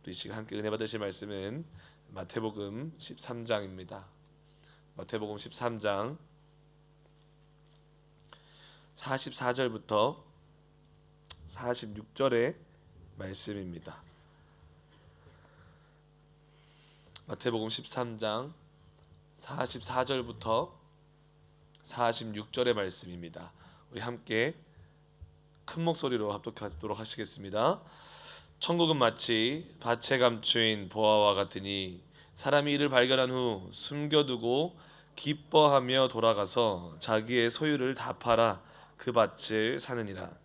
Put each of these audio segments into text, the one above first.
우리 시간 함께 은혜 받으실 말씀은 마태복음 13장입니다. 마태복음 13장 44절부터 46절의 말씀입니다. 마태복음 13장 44절부터 46절의 말씀입니다. 우리 함께 큰 목소리로 합독하도록 하시겠습니다. 천국은 마치 밭에 감추인 보화와 같으니 사람이 이를 발견한 후 숨겨두고 기뻐하며 돌아가서 자기의 소유를 다 팔아 그 밭을 사느니라.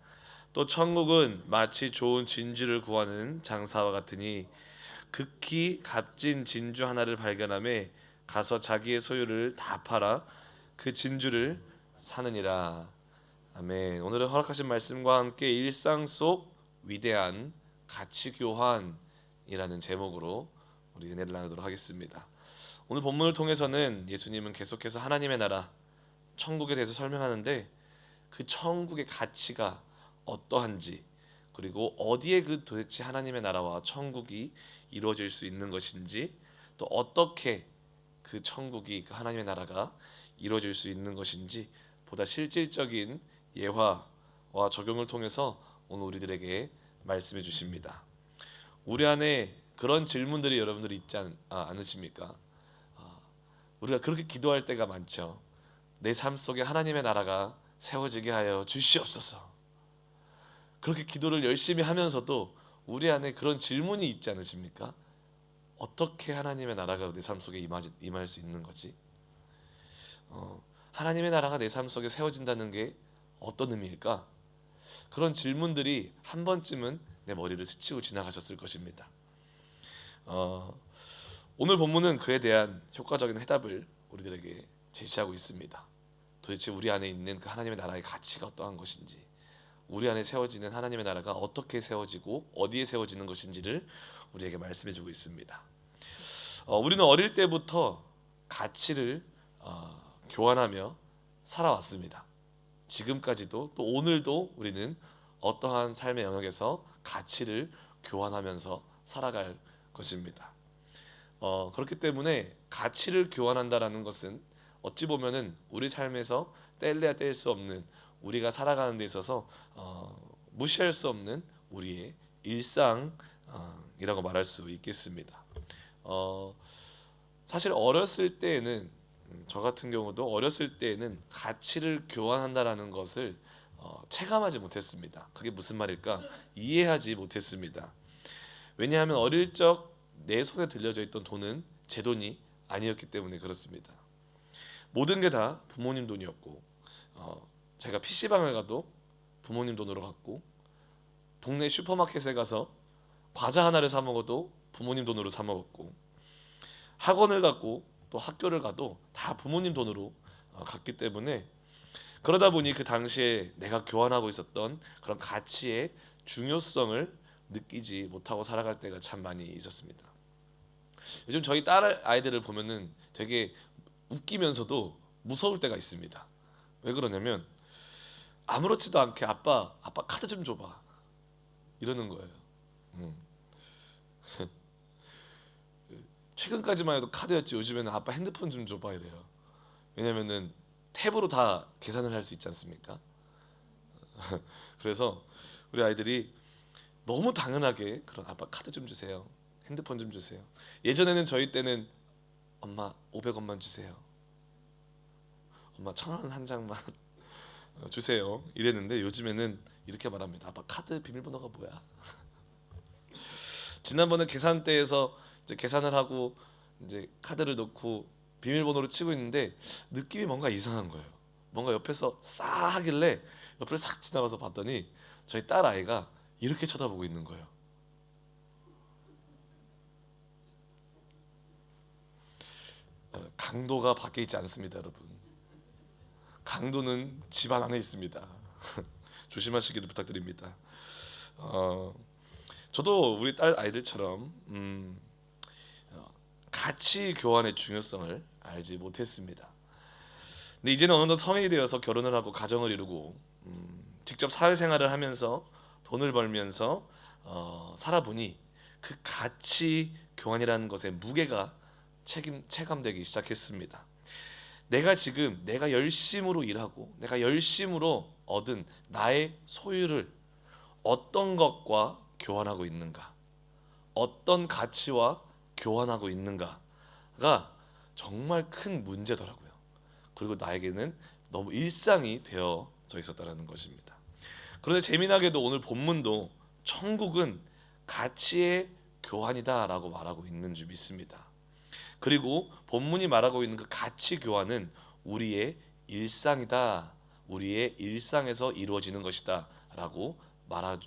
또 천국은 마치 좋은 진주를 구하는 장사와 같으니 극히 값진 진주 하나를 발견하며 가서 자기의 소유를 다 팔아 그 진주를 사느니라. 아멘. 오늘은 허락하신 말씀과 함께 일상 속 위대한 가치 교환이라는 제목으로 우리 은혜를 나누도록 하겠습니다. 오늘 본문을 통해서는 예수님은 계속해서 하나님의 나라, 천국에 대해서 설명하는데 그 천국의 가치가 어떠한지, 그리고 어디에 그 도대체 하나님의 나라와 천국이 이루어질 수 있는 것인지, 또 어떻게 그 천국이, 그 하나님의 나라가 이루어질 수 있는 것인지 보다 실질적인 예화와 적용을 통해서 오늘 우리들에게 말씀해 주십니다. 우리 안에 그런 질문들이 여러분들이 있지 않으십니까? 우리가 그렇게 기도할 때가 많죠. 내 삶 속에 하나님의 나라가 세워지게 하여 주시옵소서. 그렇게 기도를 열심히 하면서도 우리 안에 그런 질문이 있지 않으십니까? 어떻게 하나님의 나라가 내 삶 속에 임할 수 있는 거지? 하나님의 나라가 내 삶 속에 세워진다는 게 어떤 의미일까? 그런 질문들이 한 번쯤은 내 머리를 스치고 지나가셨을 것입니다. 오늘 본문은 그에 대한 효과적인 해답을 우리들에게 제시하고 있습니다. 도대체 우리 안에 있는 그 하나님의 나라의 가치가 어떠한 것인지, 우리 안에 세워지는 하나님의 나라가 어떻게 세워지고 어디에 세워지는 것인지를 우리에게 말씀해주고 있습니다. 우리는 어릴 때부터 가치를 교환하며 살아왔습니다. 지금까지도, 또 오늘도 우리는 어떠한 삶의 영역에서 가치를 교환하면서 살아갈 것입니다. 그렇기 때문에 가치를 교환한다라는 것은 어찌 보면은 우리 삶에서 뗄래야 뗄 수 없는, 우리가 살아가는 데 있어서 무시할 수 없는 우리의 일상이라고 말할 수 있겠습니다. 사실 어렸을 때에는, 저 같은 경우도 어렸을 때에는 가치를 교환한다라는 것을 체감하지 못했습니다. 그게 무슨 말일까? 이해하지 못했습니다. 왜냐하면 어릴 적 내 손에 들려져 있던 돈은 제 돈이 아니었기 때문에 그렇습니다. 모든 게 다 부모님 돈이었고, 제가 PC방을 가도 부모님 돈으로 갔고, 동네 슈퍼마켓에 가서 과자 하나를 사 먹어도 부모님 돈으로 사 먹었고, 학원을 갔고 또 학교를 가도 다 부모님 돈으로 갔기 때문에, 그러다 보니 그 당시에 내가 교환하고 있었던 그런 가치의 중요성을 느끼지 못하고 살아갈 때가 참 많이 있었습니다. 요즘 저희 딸 아이들을 보면은 되게 웃기면서도 무서울 때가 있습니다. 왜 그러냐면 아무렇지도 않게 아빠 카드 좀 줘봐 이러는 거예요. 음. 최근까지만 해도 카드였지, 요즘에는 아빠 핸드폰 좀 줘봐 이래요. 왜냐면은 탭으로 다 계산을 할 수 있지 않습니까? 그래서 우리 아이들이 너무 당연하게 그런 아빠 카드 좀 주세요, 핸드폰 좀 주세요. 예전에는 저희 때는 엄마 500원만 주세요, 엄마 1000원 한 장만 주세요 이랬는데, 요즘에는 이렇게 말합니다. 아빠 카드 비밀번호가 뭐야? 지난번에 계산대에서 이제 계산을 하고 이제 카드를 넣고 비밀번호를 치고 있는데 느낌이 뭔가 이상한 거예요. 뭔가 옆에서 싸 하길래 옆을 싹 지나가서 봤더니 저희 딸 아이가 이렇게 쳐다보고 있는 거예요. 강도가 밖에 있지 않습니다, 여러분. 강도는 집안 안에 있습니다. 조심하시기를 부탁드립니다. 저도 우리 딸 아이들처럼 가치 교환의 중요성을 알지 못했습니다. 근데 이제는 어느덧 성인이 되어서 결혼을 하고 가정을 이루고 직접 사회생활을 하면서 돈을 벌면서 살아보니 그 가치 교환이라는 것의 무게가 체감되기 시작했습니다. 내가 열심으로 일하고 내가 열심으로 얻은 나의 소유를 어떤 것과 교환하고 있는가, 어떤 가치와 교환하고 있는가가 정말 큰 문제더라고요. 그리고 나에게는 너무 일상이 되어져 있었다는 것입니다. 그런데 재미나게도 오늘 본문도 천국은 가치의 교환이다라고 말하고 있는 줄 믿습니다. 그리고 본문이 말하고 있는 그 가치 교환은 우리의 일상이다, 우리의 일상에서 이루어지는 것이다 라고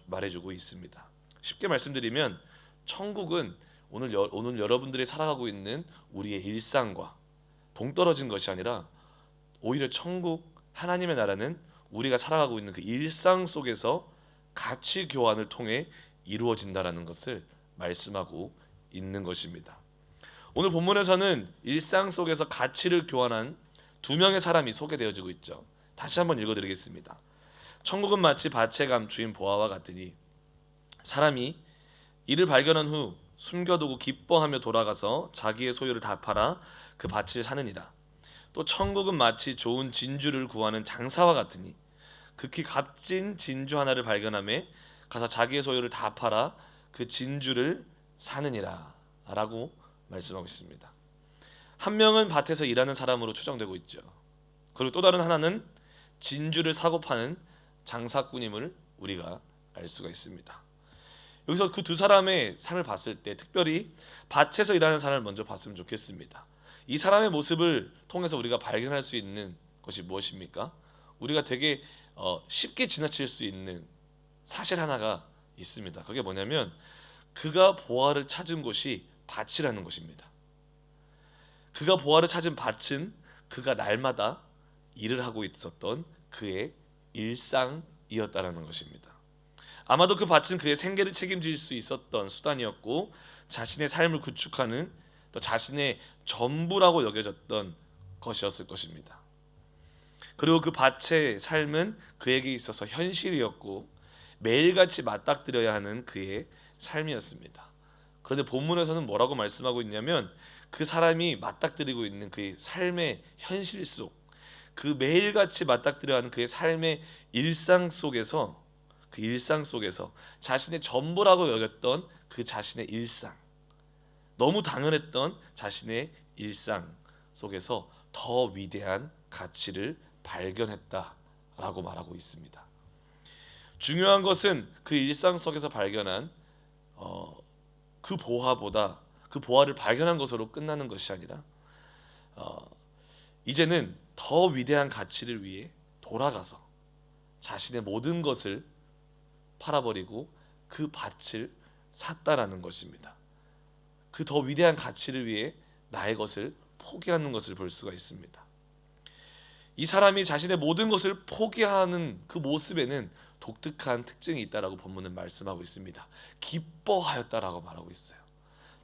말해주고 있습니다. 쉽게 말씀드리면 천국은 오늘 여러분들이 살아가고 있는 우리의 일상과 동떨어진 것이 아니라 오히려 천국 하나님의 나라는 우리가 살아가고 있는 그 일상 속에서 가치 교환을 통해 이루어진다라는 것을 말씀하고 있는 것입니다. 오늘 본문에서는 일상 속에서 가치를 교환한 두 명의 사람이 소개되어지고 있죠. 다시 한번 읽어드리겠습니다. 천국은 마치 밭에 감추인 보화와 같으니 사람이 이를 발견한 후 숨겨두고 기뻐하며 돌아가서 자기의 소유를 다 팔아 그 밭을 사느니라. 또 천국은 마치 좋은 진주를 구하는 장사와 같으니 극히 값진 진주 하나를 발견하며 가서 자기의 소유를 다 팔아 그 진주를 사느니라 라고 말씀하고 있습니다. 한 명은 밭에서 일하는 사람으로 추정되고 있죠. 그리고 또 다른 하나는 진주를 사고 파는 장사꾼임을 우리가 알 수가 있습니다. 여기서 그 두 사람의 삶을 봤을 때 특별히 밭에서 일하는 사람을 먼저 봤으면 좋겠습니다. 이 사람의 모습을 통해서 우리가 발견할 수 있는 것이 무엇입니까? 우리가 되게 쉽게 지나칠 수 있는 사실 하나가 있습니다. 그게 뭐냐면 그가 보화를 찾은 곳이 밭이라는 것입니다. 그가 보화를 찾은 밭은 그가 날마다 일을 하고 있었던 그의 일상이었다라는 것입니다. 아마도 그 밭은 그의 생계를 책임질 수 있었던 수단이었고 자신의 삶을 구축하는 또 자신의 전부라고 여겨졌던 것이었을 것입니다. 그리고 그 밭의 삶은 그에게 있어서 현실이었고 매일같이 맞닥뜨려야 하는 그의 삶이었습니다. 그런데 본문에서는 뭐라고 말씀하고 있냐면 그 사람이 맞닥뜨리고 있는 그의 삶의 현실 속, 그 매일같이 맞닥뜨려야 하는 그의 삶의 일상 속에서 자신의 전부라고 여겼던 그 자신의 일상, 너무 당연했던 자신의 일상 속에서 더 위대한 가치를 발견했다라고 말하고 있습니다. 중요한 것은 그 일상 속에서 발견한 그 보화보다 그 보화를 발견한 것으로 끝나는 것이 아니라 이제는 더 위대한 가치를 위해 돌아가서 자신의 모든 것을 팔아버리고 그 밭을 샀다라는 것입니다. 그 더 위대한 가치를 위해 나의 것을 포기하는 것을 볼 수가 있습니다. 이 사람이 자신의 모든 것을 포기하는 그 모습에는 독특한 특징이 있다라고 본문은 말씀하고 있습니다. 기뻐하였다라고 말하고 있어요.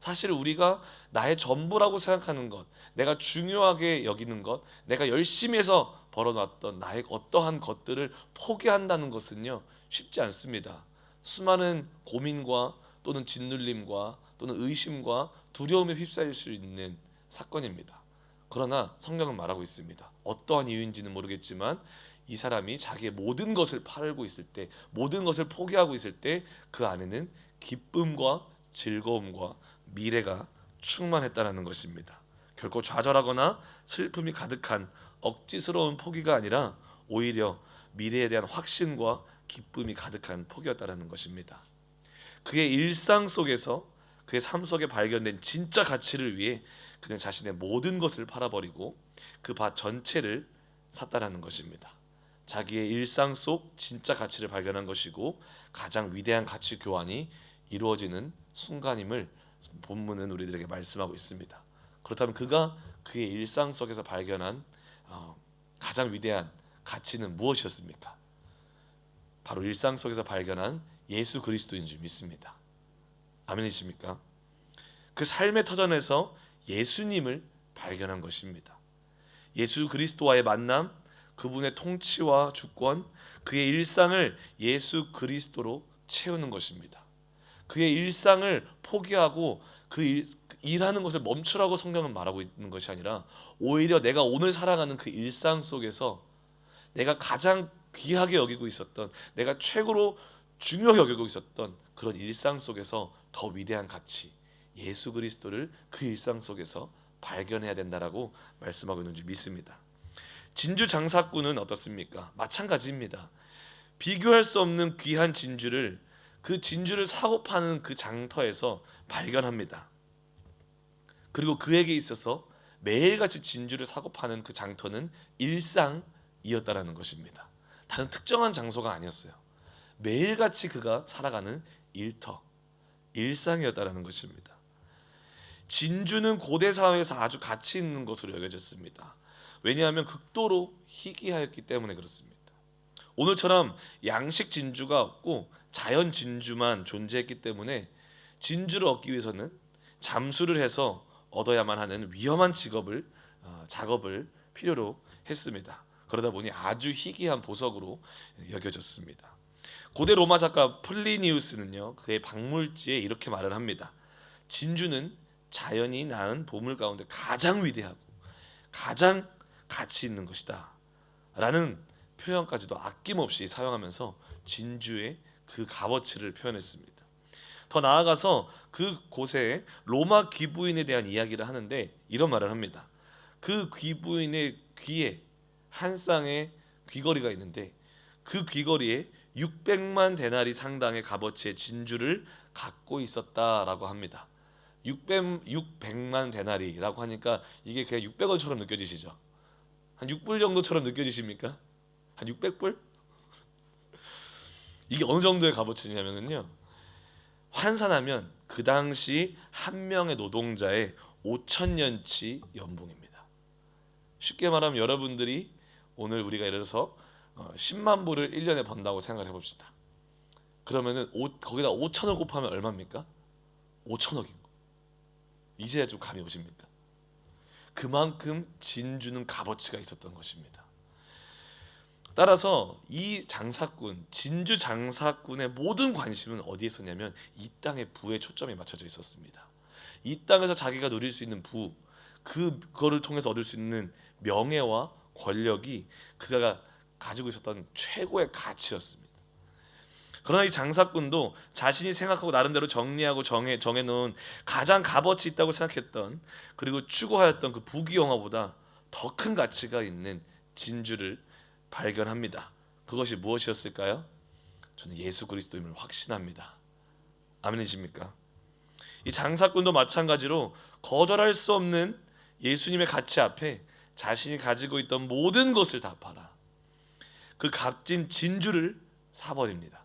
사실 우리가 나의 전부라고 생각하는 것, 내가 중요하게 여기는 것, 내가 열심히 해서 벌어놨던 나의 어떠한 것들을 포기한다는 것은요 쉽지 않습니다. 수많은 고민과 또는 짓눌림과 또는 의심과 두려움에 휩싸일 수 있는 사건입니다. 그러나 성경은 말하고 있습니다. 어떠한 이유인지는 모르겠지만 이 사람이 자기의 모든 것을 팔고 있을 때, 모든 것을 포기하고 있을 때 그 안에는 기쁨과 즐거움과 미래가 충만했다는 것입니다. 결코 좌절하거나 슬픔이 가득한 억지스러운 포기가 아니라 오히려 미래에 대한 확신과 기쁨이 가득한 포기였다는 것입니다. 그의 일상 속에서 그의 삶 속에 발견된 진짜 가치를 위해 그는 자신의 모든 것을 팔아버리고 그 밭 전체를 샀다는 것입니다. 자기의 일상 속 진짜 가치를 발견한 것이고 가장 위대한 가치 교환이 이루어지는 순간임을 본문은 우리들에게 말씀하고 있습니다. 그렇다면 그가 그의 일상 속에서 발견한 가장 위대한 가치는 무엇이었습니까? 바로 일상 속에서 발견한 예수 그리스도인 줄 믿습니다. 아멘이십니까? 그 삶의 터전에서 예수님을 발견한 것입니다. 예수 그리스도와의 만남, 그분의 통치와 주권, 그의 일상을 예수 그리스도로 채우는 것입니다. 그의 일상을 포기하고 일하는 것을 멈추라고 성경은 말하고 있는 것이 아니라 오히려 내가 오늘 살아가는 그 일상 속에서 내가 가장 귀하게 여기고 있었던, 내가 최고로 중요하게 여기고 있었던 그런 일상 속에서 더 위대한 가치, 예수 그리스도를 그 일상 속에서 발견해야 된다라고 말씀하고 있는 줄 믿습니다. 진주 장사꾼은 어떻습니까? 마찬가지입니다. 비교할 수 없는 귀한 진주를, 그 진주를 사고 파는 그 장터에서 발견합니다. 그리고 그에게 있어서 매일같이 진주를 사고 파는 그 장터는 일상이었다라는 것입니다. 다른 특정한 장소가 아니었어요. 매일같이 그가 살아가는 일터, 일상이었다라는 것입니다. 진주는 고대 사회에서 아주 가치 있는 것으로 여겨졌습니다. 왜냐하면 극도로 희귀하였기 때문에 그렇습니다. 오늘처럼 양식 진주가 없고 자연 진주만 존재했기 때문에 진주를 얻기 위해서는 잠수를 해서 얻어야만 하는 위험한 작업을 필요로 했습니다. 그러다 보니 아주 희귀한 보석으로 여겨졌습니다. 고대 로마 작가 플리니우스는요, 그의 박물지에 이렇게 말을 합니다. 진주는 자연이 낳은 보물 가운데 가장 위대하고 가장 가치 있는 것이다 라는 표현까지도 아낌없이 사용하면서 진주의 그 값어치를 표현했습니다. 더 나아가서 그 곳에 로마 귀부인에 대한 이야기를 하는데 이런 말을 합니다. 그 귀부인의 귀에 한 쌍의 귀걸이가 있는데 그 귀걸이에 600만 데나리 상당의 값어치의 진주를 갖고 있었다라고 합니다. 600만 데나리라고 하니까 이게 그냥 600원처럼 느껴지시죠? 한 6불 정도처럼 느껴지십니까? 한 600불? 이게 어느 정도의 값어치냐면요, 환산하면 그 당시 한 명의 노동자의 5천년치 연봉입니다. 쉽게 말하면 여러분들이 오늘 우리가 예를 들어서 10만 불을 1년에 번다고 생각을 해봅시다. 그러면은 거기다 5천을 곱하면 얼마입니까? 5천억인 거. 이제야 좀 감이 오십니까? 그만큼 진주는 값어치가 있었던 것입니다. 따라서 이 장사꾼, 진주 장사꾼의 모든 관심은 어디에 있었냐면 이 땅의 부에 초점이 맞춰져 있었습니다. 이 땅에서 자기가 누릴 수 있는 부, 그거를 통해서 얻을 수 있는 명예와 권력이 그가 가지고 있었던 최고의 가치였습니다. 그러나 이 장사꾼도 자신이 생각하고 나름대로 정리하고 정해놓은 가장 값어치 있다고 생각했던, 그리고 추구하였던 그 부귀영화보다 더 큰 가치가 있는 진주를 발견합니다. 그것이 무엇이었을까요? 저는 예수 그리스도임을 확신합니다. 아멘이십니까? 이 장사꾼도 마찬가지로 거절할 수 없는 예수님의 가치 앞에 자신이 가지고 있던 모든 것을 다 팔아 그 값진 진주를 사버립니다.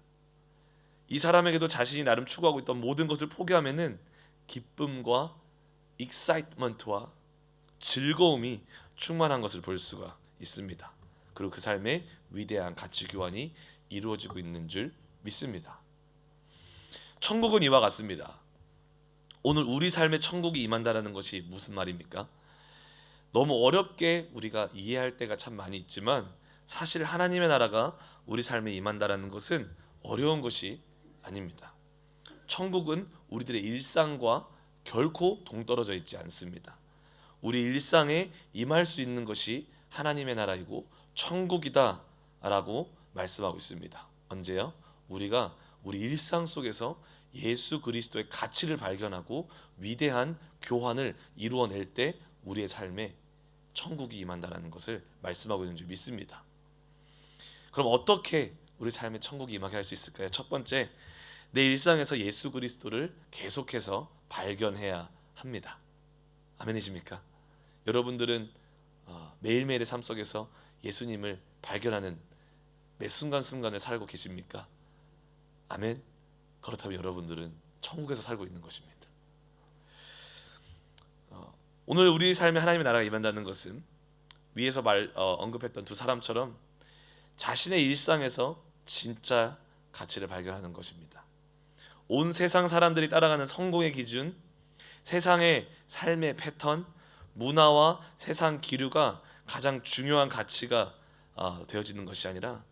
이 사람에게도 자신이 나름 추구하고 있던 모든 것을 포기하면은 기쁨과 익사이트먼트와 즐거움이 충만한 것을 볼 수가 있습니다. 그리고 그 삶에 위대한 가치 교환이 이루어지고 있는 줄 믿습니다. 천국은 이와 같습니다. 오늘 우리 삶에 천국이 임한다라는 것이 무슨 말입니까? 너무 어렵게 우리가 이해할 때가 참 많이 있지만 사실 하나님의 나라가 우리 삶에 임한다라는 것은 어려운 것이 아닙니다. 천국은 우리들의 일상과 결코 동떨어져 있지 않습니다. 우리 일상에 임할 수 있는 것이 하나님의 나라이고 천국이다라고 말씀하고 있습니다. 언제요? 우리가 우리 일상 속에서 예수 그리스도의 가치를 발견하고 위대한 교환을 이루어낼 때 우리의 삶에 천국이 임한다는 것을 말씀하고 있는 줄 믿습니다. 그럼 어떻게 우리 삶에 천국이 임하게 할 수 있을까요? 첫 번째, 내 일상에서 예수 그리스도를 계속해서 발견해야 합니다. 아멘이십니까? 여러분들은 매일매일의 삶 속에서 예수님을 발견하는 매 순간순간을 살고 계십니까? 아멘. 그렇다면 여러분들은 천국에서 살고 있는 것입니다. 오늘 우리 삶에 하나님의 나라가 임한다는 것은 위에서 언급했던 두 사람처럼 자신의 일상에서 진짜 가치를 발견하는 것입니다. 온 세상 사람들이 따라가는 성공의 기준, 세상의 삶의 패턴, 문화와 세상 기류가 가장 중요한 가치가 되어지는 것이 아니라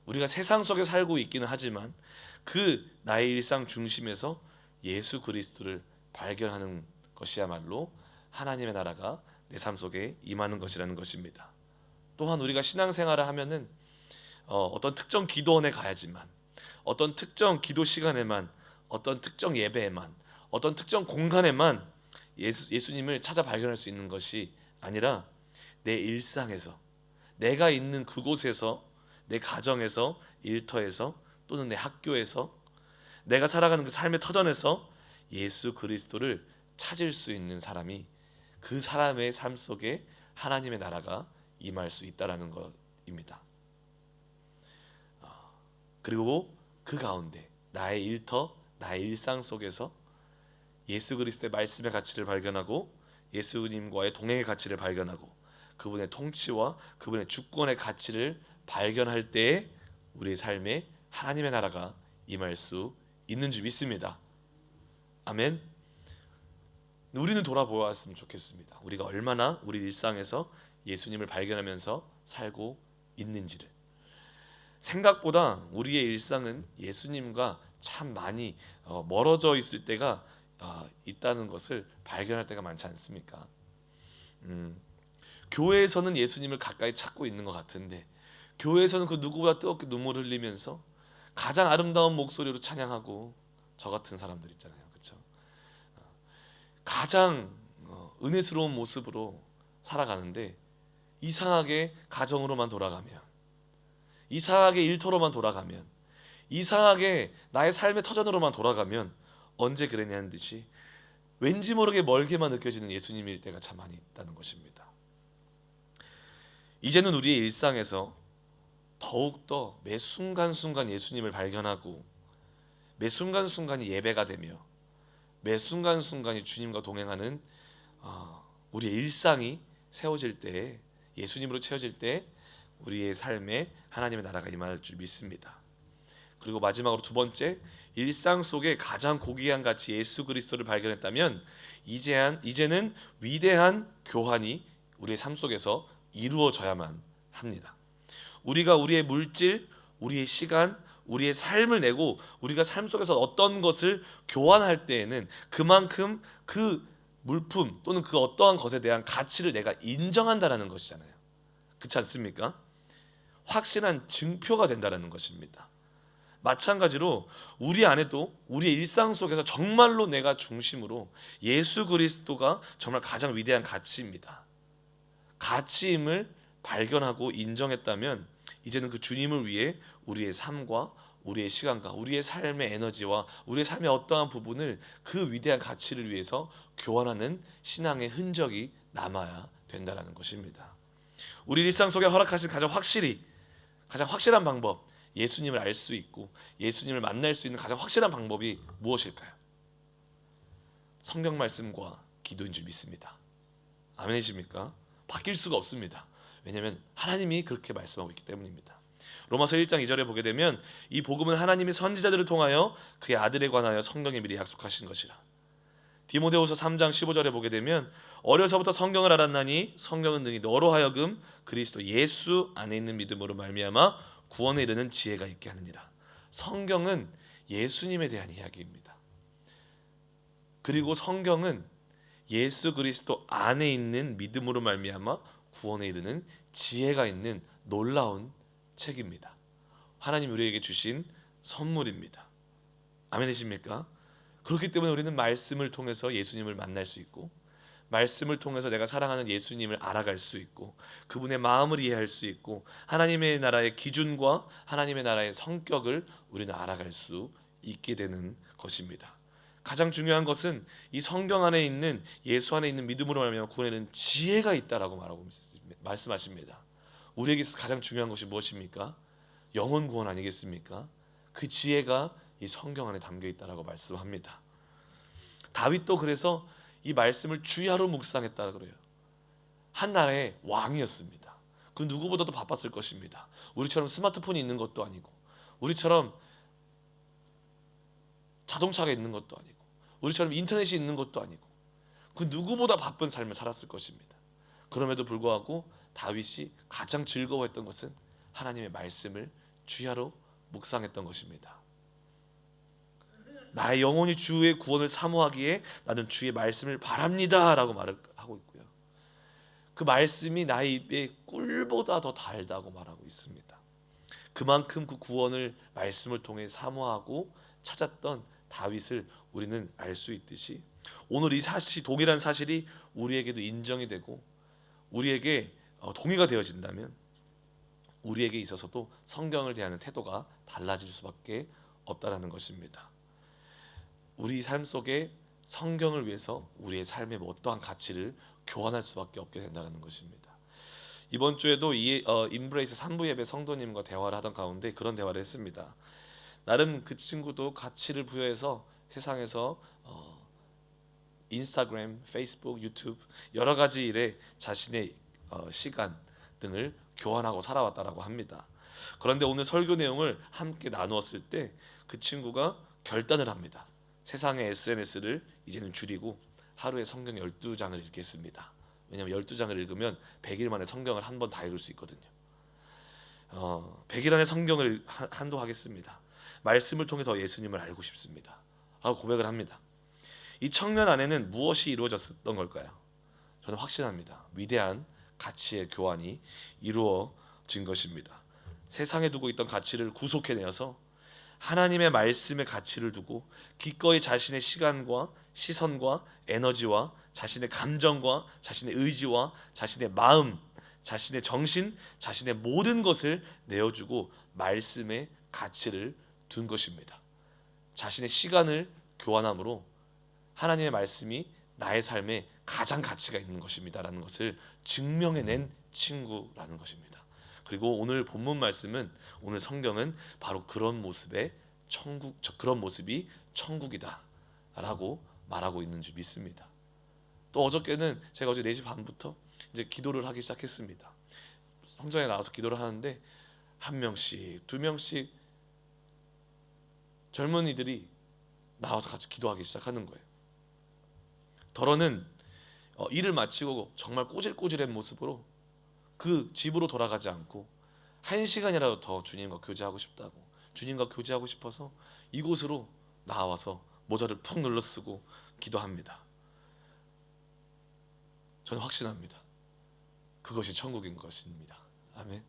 우리가 세상 속에 살고 있기는 하지만 그 나의 일상 중심에서 예수 그리스도를 발견하는 것이야말로 하나님의 나라가 내 삶 속에 임하는 것이라는 것입니다. 또한 우리가 신앙생활을 하면은 어떤 특정 기도원에 가야지만, 어떤 특정 기도 시간에만, 어떤 특정 예배에만, 어떤 특정 공간에만 예수님을 찾아 발견할 수 있는 것이 아니라 내 일상에서, 내가 있는 그곳에서, 내 가정에서, 일터에서, 또는 내 학교에서, 내가 살아가는 그 삶의 터전에서 예수 그리스도를 찾을 수 있는 사람이, 그 사람의 삶 속에 하나님의 나라가 임할 수 있다라는 것입니다. 그리고 그 가운데 나의 일터, 나의 일상 속에서 예수 그리스도의 말씀의 가치를 발견하고, 예수님과의 동행의 가치를 발견하고, 그분의 통치와 그분의 주권의 가치를 발견할 때에 우리의 삶에 하나님의 나라가 임할 수 있는 줄 믿습니다. 아멘. 우리는 돌아보았으면 좋겠습니다. 우리가 얼마나 우리 일상에서 예수님을 발견하면서 살고 있는지를. 생각보다 우리의 일상은 예수님과 참 많이 멀어져 있을 때가 있다는 것을 발견할 때가 많지 않습니까? 교회에서는 예수님을 가까이 찾고 있는 것 같은데, 교회에서는 그 누구보다 뜨겁게 눈물을 흘리면서 가장 아름다운 목소리로 찬양하고, 저 같은 사람들 있잖아요, 그렇죠? 가장 은혜스러운 모습으로 살아가는데 이상하게 가정으로만 돌아가면, 이상하게 일터로만 돌아가면, 이상하게 나의 삶의 터전으로만 돌아가면 언제 그랬냐는 듯이 왠지 모르게 멀게만 느껴지는 예수님일 때가 참 많이 있다는 것입니다. 이제는 우리의 일상에서 더욱더 매 순간순간 예수님을 발견하고, 매 순간순간이 예배가 되며, 매 순간순간이 주님과 동행하는 우리의 일상이 세워질 때, 예수님으로 채워질 때 우리의 삶에 하나님의 나라가 임할 줄 믿습니다. 그리고 마지막으로 두 번째, 일상 속에 가장 고귀한 가치 예수 그리스도를 발견했다면 이제는 위대한 교환이 우리의 삶 속에서 이루어져야만 합니다. 우리가 우리의 물질, 우리의 시간, 우리의 삶을 내고 우리가 삶 속에서 어떤 것을 교환할 때에는 그만큼 그 물품 또는 그 어떠한 것에 대한 가치를 내가 인정한다라는 것이잖아요. 그렇지 않습니까? 확실한 증표가 된다라는 것입니다. 마찬가지로 우리 안에도 우리의 일상 속에서 정말로 내가 중심으로 예수 그리스도가 정말 가장 위대한 가치입니다. 가치임을 발견하고 인정했다면 이제는 그 주님을 위해 우리의 삶과 우리의 시간과 우리의 삶의 에너지와 우리의 삶의 어떠한 부분을 그 위대한 가치를 위해서 교환하는 신앙의 흔적이 남아야 된다는 것입니다. 우리 일상 속에 허락하신 가장 확실한 방법, 예수님을 알 수 있고 예수님을 만날 수 있는 가장 확실한 방법이 무엇일까요? 성경 말씀과 기도인 줄 믿습니다. 아멘이십니까? 바뀔 수가 없습니다. 왜냐하면 하나님이 그렇게 말씀하고 있기 때문입니다. 로마서 1장 2절에 보게 되면 이 복음은 하나님이 선지자들을 통하여 그의 아들에 관하여 성경에 미리 약속하신 것이라. 디모데후서 3장 15절에 보게 되면 어려서부터 성경을 알았나니 성경은 능히 너로 하여금 그리스도 예수 안에 있는 믿음으로 말미암아 구원에 이르는 지혜가 있게 하느니라. 성경은 예수님에 대한 이야기입니다. 그리고 성경은 예수 그리스도 안에 있는 믿음으로 말미암아 구원에 이르는 지혜가 있는 놀라운 책입니다. 하나님 우리에게 주신 선물입니다. 아멘이십니까? 그렇기 때문에 우리는 말씀을 통해서 예수님을 만날 수 있고, 말씀을 통해서 내가 사랑하는 예수님을 알아갈 수 있고, 그분의 마음을 이해할 수 있고, 하나님의 나라의 기준과 하나님의 나라의 성격을 우리는 알아갈 수 있게 되는 것입니다. 가장 중요한 것은 이 성경 안에 있는 예수 안에 있는 믿음으로 말미암아 구원에는 지혜가 있다라고 말씀하십니다. 우리에게 가장 중요한 것이 무엇입니까? 영혼 구원 아니겠습니까? 그 지혜가 이 성경 안에 담겨 있다라고 말씀합니다. 다윗도 그래서 이 말씀을 주야로 묵상했다 그래요. 한 나라의 왕이었습니다. 그 누구보다도 바빴을 것입니다. 우리처럼 스마트폰이 있는 것도 아니고, 우리처럼 자동차가 있는 것도 아니고, 우리처럼 인터넷이 있는 것도 아니고, 그 누구보다 바쁜 삶을 살았을 것입니다. 그럼에도 불구하고 다윗이 가장 즐거워했던 것은 하나님의 말씀을 주야로 묵상했던 것입니다. 나의 영혼이 주의 구원을 사모하기에 나는 주의 말씀을 바랍니다라고 말을 하고 있고요. 그 말씀이 나의 입에 꿀보다 더 달다고 말하고 있습니다. 그만큼 그 구원을 말씀을 통해 사모하고 찾았던 다윗을 우리는 알 수 있듯이 오늘 이 사실 동일한 사실이 우리에게도 인정이 되고 우리에게 동의가 되어진다면 우리에게 있어서도 성경을 대하는 태도가 달라질 수밖에 없다라는 것입니다. 우리 삶 속에 성경을 위해서 우리의 삶의 어떠한 가치를 교환할 수밖에 없게 된다는 것입니다. 이번 주에도 인브레이스 3부 예배 성도님과 대화를 하던 가운데 그런 대화를 했습니다. 나름 그 친구도 가치를 부여해서 세상에서 인스타그램, 페이스북, 유튜브 여러 가지 일에 자신의 시간 등을 교환하고 살아왔다라고 합니다. 그런데 오늘 설교 내용을 함께 나누었을 때 그 친구가 결단을 합니다. 세상의 SNS를 이제는 줄이고 하루에 성경 12장을 읽겠습니다. 왜냐하면 12장을 읽으면 100일 만에 성경을 한 번 다 읽을 수 있거든요. 100일 안에 성경을 한도하겠습니다. 말씀을 통해 더 예수님을 알고 싶습니다. 라고 고백을 합니다. 이 청년 안에는 무엇이 이루어졌던 걸까요? 저는 확신합니다. 위대한 가치의 교환이 이루어진 것입니다. 세상에 두고 있던 가치를 구속해내어서 하나님의 말씀의 가치를 두고 기꺼이 자신의 시간과 시선과 에너지와 자신의 감정과 자신의 의지와 자신의 마음, 자신의 정신, 자신의 모든 것을 내어주고 말씀의 가치를 둔 것입니다. 자신의 시간을 교환함으로 하나님의 말씀이 나의 삶에 가장 가치가 있는 것입니다라는 것을 증명해낸 친구라는 것입니다. 그리고 오늘 본문 말씀은 오늘 성경은 바로 그런 모습이 천국이다라고 말하고 있는 줄 믿습니다. 또 어저께는 제가 어제 4시 반부터 이제 기도를 하기 시작했습니다. 성전에 나와서 기도를 하는데 한 명씩, 두 명씩 젊은이들이 나와서 같이 기도하기 시작하는 거예요. 더러는 일을 마치고 정말 꼬질꼬질한 모습으로 그 집으로 돌아가지 않고 1시간이라도 더 주님과 교제하고 싶다고, 주님과 교제하고 싶어서 이곳으로 나와서 모자를 푹 눌러 쓰고 기도합니다. 저는 확신합니다. 그것이 천국인 것입니다. 아멘.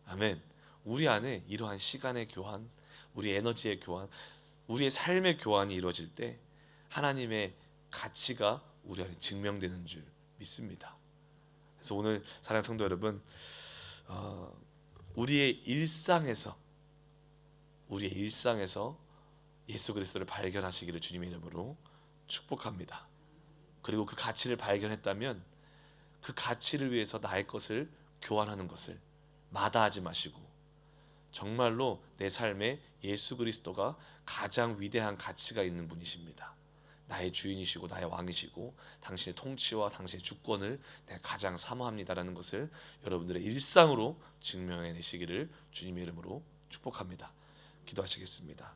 아멘. 우리 안에 이러한 시간의 교환, 우리 에너지의 교환, 우리의 삶의 교환이 이루어질 때 하나님의 가치가 우리 안에 증명되는 줄 믿습니다. 그래서 오늘 사랑하는 성도 여러분, 우리의 일상에서 예수 그리스도를 발견하시기를 주님의 이름으로 축복합니다. 그리고 그 가치를 발견했다면 그 가치를 위해서 나의 것을 교환하는 것을 마다하지 마시고 정말로 내 삶에 예수 그리스도가 가장 위대한 가치가 있는 분이십니다. 나의 주인이시고 나의 왕이시고 당신의 통치와 당신의 주권을 내가 가장 사모합니다라는 것을 여러분들의 일상으로 증명해내시기를 주님의 이름으로 축복합니다. 기도하시겠습니다.